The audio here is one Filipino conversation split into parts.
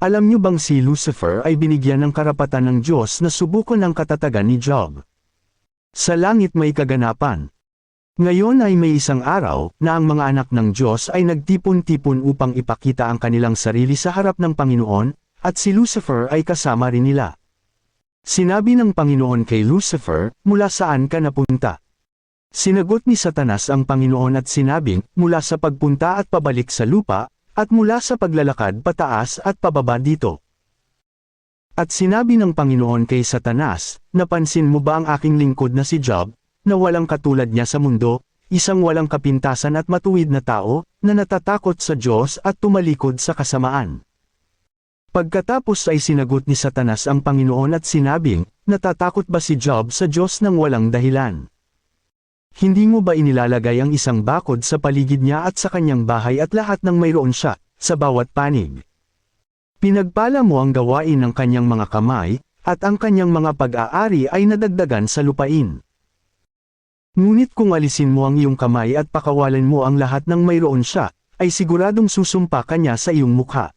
Alam niyo bang si Lucifer ay binigyan ng karapatan ng Diyos na subukan ang katatagan ni Job? Sa langit may kaganapan. Ngayon ay may isang araw na ang mga anak ng Diyos ay nagtipon-tipon upang ipakita ang kanilang sarili sa harap ng Panginoon, at si Lucifer ay kasama rin nila. Sinabi ng Panginoon kay Lucifer, "Mula saan ka napunta?" Sinagot ni Satanas ang Panginoon at sinabing, "Mula sa pagpunta at pabalik sa lupa, at mula sa paglalakad pataas at pababa dito." At sinabi ng Panginoon kay Satanas, "Napansin mo ba ang aking lingkod na si Job, na walang katulad niya sa mundo, isang walang kapintasan at matuwid na tao, na natatakot sa Diyos at tumalikod sa kasamaan?" Pagkatapos ay sinagot ni Satanas ang Panginoon at sinabing, "Natatakot ba si Job sa Diyos ng walang dahilan? Hindi mo ba inilalagay ang isang bakod sa paligid niya at sa kanyang bahay at lahat ng mayroon siya, sa bawat panig? Pinagpala mo ang gawain ng kanyang mga kamay, at ang kanyang mga pag-aari ay nadagdagan sa lupain. Ngunit kung alisin mo ang iyong kamay at pakawalan mo ang lahat ng mayroon siya, ay siguradong susumpa ka niya sa iyong mukha."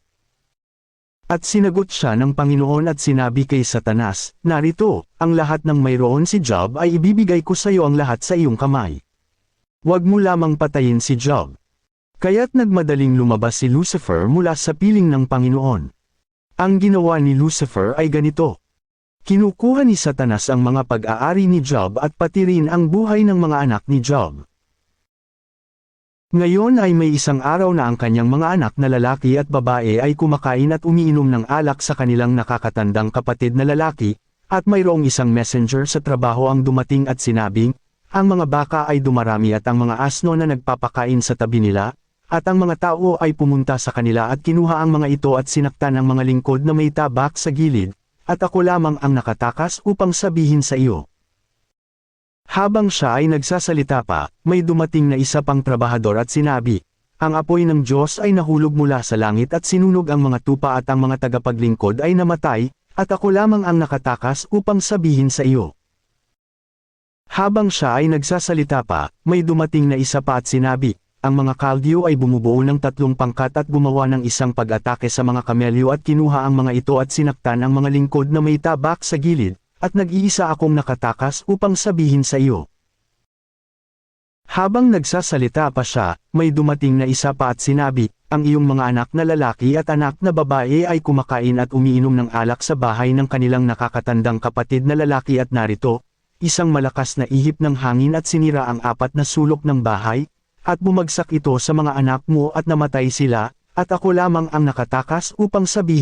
At sinagot siya ng Panginoon at sinabi kay Satanas, "Narito, ang lahat ng mayroon si Job ay ibibigay ko sa iyo ang lahat sa iyong kamay. Huwag mo lamang patayin si Job." Kaya't nagmadaling lumabas si Lucifer mula sa piling ng Panginoon. Ang ginawa ni Lucifer ay ganito. Kinukuha ni Satanas ang mga pag-aari ni Job at pati rin ang buhay ng mga anak ni Job. Ngayon ay may isang araw na ang kanyang mga anak na lalaki at babae ay kumakain at umiinom ng alak sa kanilang nakakatandang kapatid na lalaki, at mayroong isang messenger sa trabaho ang dumating at sinabing, ang mga baka ay dumarami at ang mga asno na nagpapakain sa tabi nila, at ang mga tao ay pumunta sa kanila at kinuha ang mga ito at sinaktan ang mga lingkod na may tabak sa gilid, at ako lamang ang nakatakas upang sabihin sa iyo. Habang siya ay nagsasalita pa, may dumating na isa pang trabahador at sinabi, ang apoy ng Diyos ay nahulog mula sa langit at sinunog ang mga tupa at ang mga tagapaglingkod ay namatay, at ako lamang ang nakatakas upang sabihin sa iyo. Habang siya ay nagsasalita pa, may dumating na isa pa at sinabi, ang mga Kaldeo ay bumubuo ng 3 pangkat at gumawa ng isang pag-atake sa mga kamelyo at kinuha ang mga ito at sinaktan ang mga lingkod na may tabak sa gilid, at nag-iisa akong nakatakas upang sabihin sa iyo. Habang nagsasalita pa siya, may dumating na isa pa at sinabi, ang iyong mga anak na lalaki at anak na babae ay kumakain at umiinom ng alak sa bahay ng kanilang nakakatandang kapatid na lalaki at narito, isang malakas na ihip ng hangin at sinira ang 4 na sulok ng bahay, at bumagsak ito sa mga anak mo at namatay sila, at ako lamang ang nakatakas upang sabihin